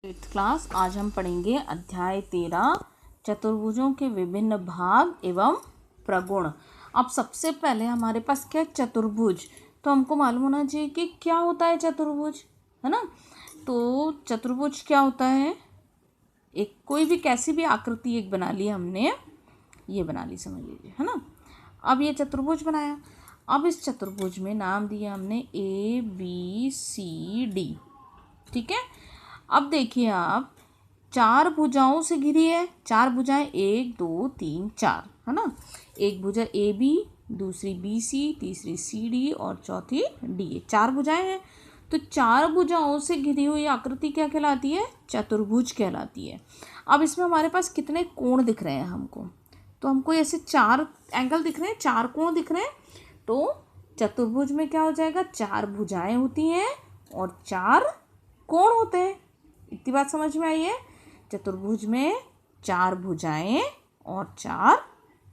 Eighth class. आज हम पढ़ेंगे अध्याय 13 चतुर्भुजों के विभिन्न भाग एवं प्रगुण। अब सबसे पहले हमारे पास क्या है, चतुर्भुज। तो हमको मालूम होना चाहिए कि क्या होता है चतुर्भुज, है ना। तो चतुर्भुज क्या होता है, एक कोई भी कैसी भी आकृति एक बना ली हमने, ये बना ली समझ लीजिए, है ना। अब ये चतुर्भुज बनाया। अब इस चतुर्भुज में नाम दिया हमने ABCD, ठीक है। अब देखिए आप, 4 भुजाओं से घिरी है। 4 भुजाएं, 1 2 3 4, है ना। एक भुजा AB, दूसरी BC, तीसरी CD और चौथी DA। 4 भुजाएं हैं। तो 4 भुजाओं से घिरी हुई आकृति क्या कहलाती है, चतुर्भुज कहलाती है। अब इसमें हमारे पास कितने कोण दिख रहे हैं हमको, तो हमको ऐसे 4 एंगल दिख रहे हैं, 4 कोण दिख रहे हैं। तो चतुर्भुज में क्या हो जाएगा, 4 भुजाएं होती हैं और 4 कोण होते हैं। इतनी बात समझ में आई है। चतुर्भुज में 4 भुजाएं और 4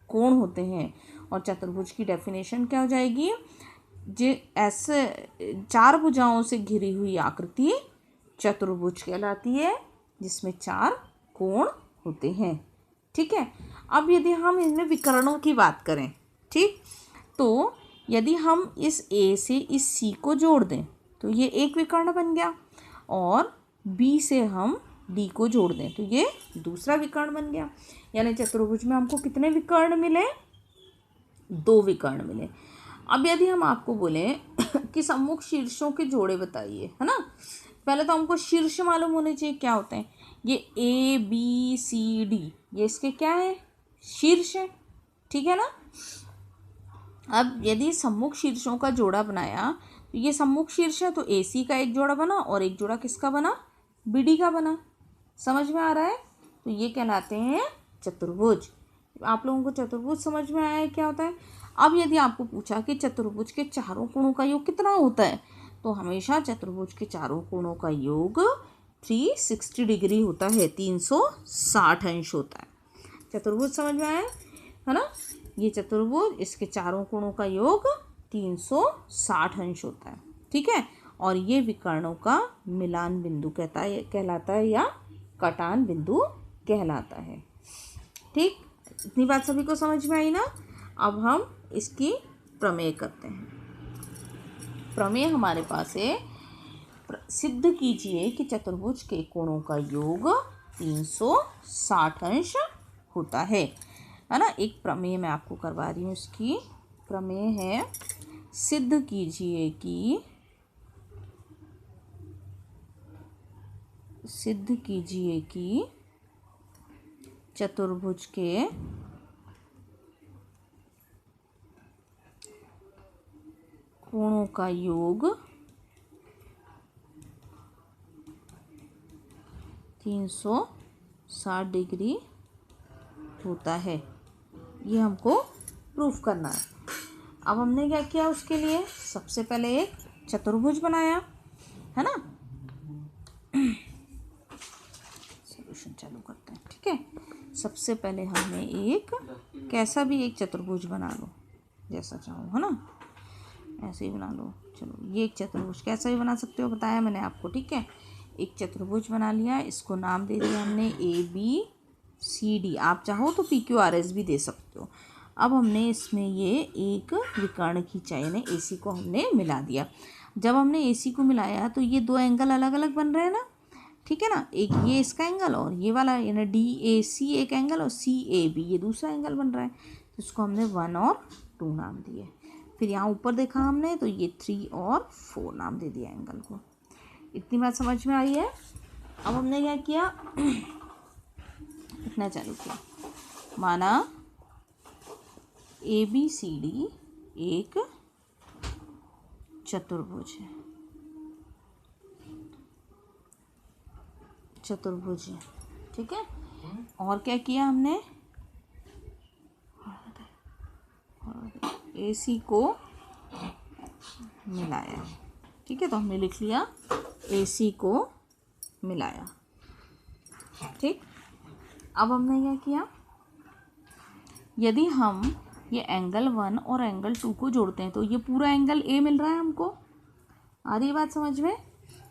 कोण होते हैं। और चतुर्भुज की डेफिनेशन क्या हो जाएगी, जे ऐसे 4 भुजाओं से घिरी हुई आकृति चतुर्भुज कहलाती है, जिसमें 4 कोण होते हैं, ठीक है। अब यदि हम इनमें विकर्णों की बात करें, ठीक, तो यदि हम इस A से इस C को जोड़ दें तो ये एक विकर्ण बन गया, और B से हम D को जोड़ दें तो ये दूसरा विकर्ण बन गया। यानी चतुर्भुज में हमको कितने विकर्ण मिले, 2 विकर्ण मिले। अब यदि हम आपको बोले कि सम्मुख शीर्षों के जोड़े बताइए, है ना। पहले तो हमको शीर्ष मालूम होने चाहिए क्या होते हैं। ये ABCD, ये इसके क्या है, शीर्ष है, ठीक है ना। अब यदि सम्मुख शीर्षों का जोड़ा बनाया तो ये सम्मुख शीर्ष है, तो AC का एक जोड़ा बना और एक जोड़ा किसका बना, BD का बना। समझ में आ रहा है। तो ये कहलाते हैं चतुर्भुज। आप लोगों को चतुर्भुज समझ में आया है क्या होता है। अब यदि आपको पूछा कि चतुर्भुज के चारों कोणों का योग कितना होता है, तो हमेशा चतुर्भुज के चारों कोणों का योग 360 डिग्री होता है, 360 अंश होता है। चतुर्भुज समझ में आया है ना। ये चतुर्भुज, इसके चारों कोणों का योग 360 अंश होता है, ठीक है। और ये विकर्णों का मिलान बिंदु कहलाता है या कटान बिंदु कहलाता है, ठीक। इतनी बात सभी को समझ में आई ना। अब हम इसकी प्रमेय करते हैं। प्रमेय हमारे पास है, सिद्ध कीजिए कि चतुर्भुज के कोणों का योग 360 अंश होता है ना। एक प्रमेय मैं आपको करवा रही हूँ। इसकी प्रमेय है, सिद्ध कीजिए कि चतुर्भुज के कोणों का योग 360 डिग्री होता है। ये हमको प्रूफ करना है। अब हमने क्या किया उसके लिए, सबसे पहले एक चतुर्भुज बनाया, है ना। सॉल्यूशन चालू करते हैं, ठीक है। सबसे पहले हमने एक कैसा भी एक चतुर्भुज बना लो, जैसा चाहो, है ना, ऐसे ही बना लो। चलो, ये एक चतुर्भुज कैसा भी बना सकते हो, बताया मैंने आपको, ठीक है। एक चतुर्भुज बना लिया, इसको नाम दे दिया हमने ABCD। आप चाहो तो PQRS भी दे सकते हो। अब हमने इसमें ये एक विकर्ण खींचा, यानी AC को हमने मिला दिया। जब हमने AC को मिलाया तो ये 2 एंगल अलग अलग बन रहे हैं ना, ठीक है ना। एक ये इसका एंगल और ये वाला, यानी DAC एक एंगल और CAB ये दूसरा एंगल बन रहा है। तो इसको हमने 1 और 2 नाम दिए। फिर यहाँ ऊपर देखा हमने तो ये 3 और 4 नाम दे दिया एंगल को। इतनी बात समझ में आई है। अब हमने क्या किया, लिखना चालू किया। माना ABCD एक चतुर्भुज है, ठीक है। और क्या किया हमने, AC को मिलाया, ठीक है। तो हमने लिख लिया AC को मिलाया, ठीक। अब हमने क्या किया, यदि हम ये एंगल 1 और एंगल 2 को जोड़ते हैं तो ये पूरा एंगल A मिल रहा है हमको। आ रही बात समझ में।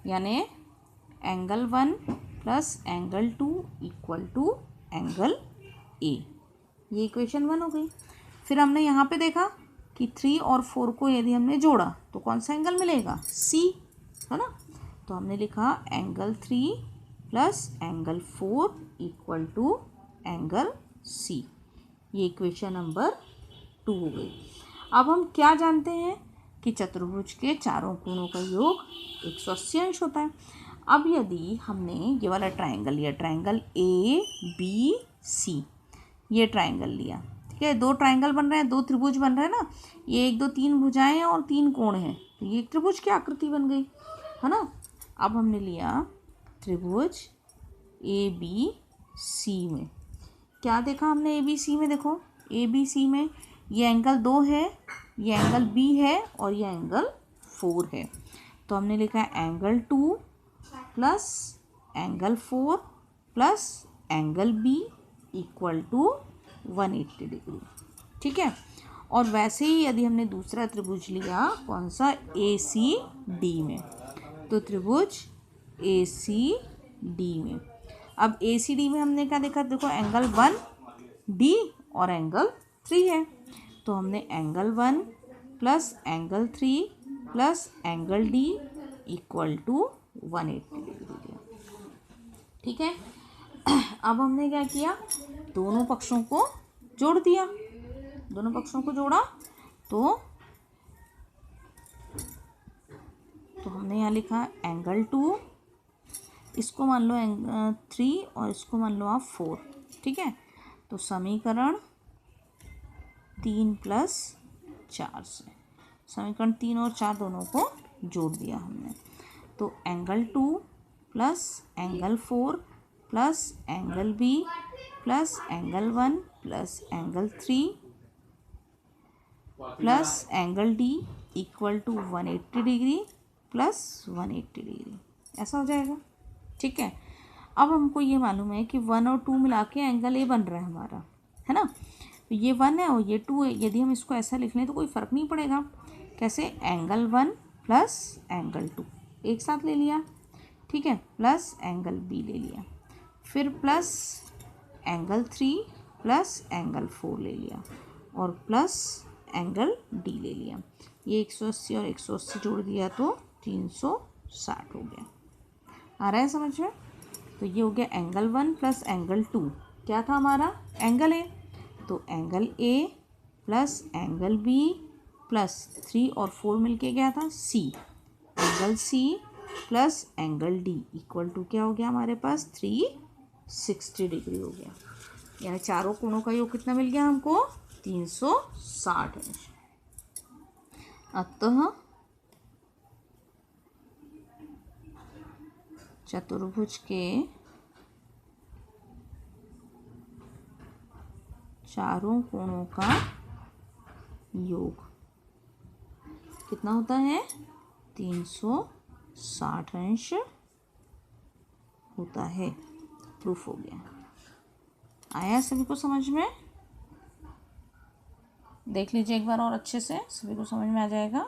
यानी angle 1 plus angle 2 equal to angle A. ये इक्वेशन 1 हो गई। फिर हमने यहाँ पे देखा कि 3 और 4 को यदि हमने जोड़ा तो कौन सा एंगल मिलेगा, सी, है ना। तो हमने लिखा angle 3 plus angle 4 equal to angle C. ये इक्वेशन नंबर 2 हो गई। अब हम क्या जानते हैं कि चतुर्भुज के चारों कोणों का योग 180 अंश होता है। अब यदि हमने ये वाला ट्रायंगल लिया, ट्रायंगल ए बी सी, ये ट्रायंगल लिया, ठीक है, दो ट्रायंगल बन रहे हैं, दो त्रिभुज बन रहे हैं ना, ये 1 2 3 भुजाएं हैं और 3 कोण हैं, तो ये एक त्रिभुज की आकृति बन गई, है ना। अब हमने लिया त्रिभुज ए बी सी में, क्या देखा हमने ए बी सी में, देखो ए बी सी में ये एंगल 2 है, ये एंगल बी है और ये एंगल 4 है। तो हमने लिखा है angle 2 plus angle 4 plus angle B equal to 180 degree, ठीक है। और वैसे ही यदि हमने दूसरा त्रिभुज लिया, कौन सा, ए सी डी में, तो त्रिभुज ए सी डी में, अब ए सी डी में हमने क्या देखा, देखो एंगल 1 डी और एंगल 3 है, तो हमने angle 1 plus angle 3 plus angle D equal to 180 degree दिया, ठीक है। अब हमने क्या किया, दोनों पक्षों को जोड़ दिया, दोनों पक्षों को जोड़ा तो हमने यहाँ लिखा एंगल 2, इसको मान लो एंगल 3 और इसको मान लो आप 4, ठीक है। तो समीकरण 3 प्लस 4 से समीकरण 3 और 4 दोनों को जोड़ दिया हमने, तो angle 2 plus angle 4 plus angle B plus angle 1 plus angle 3 plus angle D equal to 180 degree plus 180 degree, ऐसा हो जाएगा, ठीक है। अब हमको ये मालूम है कि 1 और 2 मिला के एंगल ए बन रहा है हमारा, है ना। तो ये 1 है और ये 2 है, यदि हम इसको ऐसा लिख लें तो कोई फ़र्क नहीं पड़ेगा। कैसे, एंगल 1 प्लस एंगल 2 एक साथ ले लिया, ठीक है, प्लस एंगल बी ले लिया, फिर प्लस एंगल 3 प्लस एंगल 4 ले लिया और प्लस एंगल डी ले लिया। ये 180 और 180 जोड़ दिया तो 360 हो गया। आ रहा है समझ में। तो ये हो गया एंगल 1 प्लस एंगल 2, क्या था हमारा, एंगल ए, तो angle A plus angle B plus 3 और 4 मिलके गया था C, angle C plus angle D equal to क्या हो गया हमारे पास, 360 डिग्री हो गया। यानी चारों कोणों का योग कितना मिल गया हमको, 360 अंश। अतः चतुर्भुज के चारों कोणों का योग कितना होता है, 360 अंश होता है। प्रूफ हो गया। आया सभी को समझ में, देख लीजिए एक बार और अच्छे से, सभी को समझ में आ जाएगा।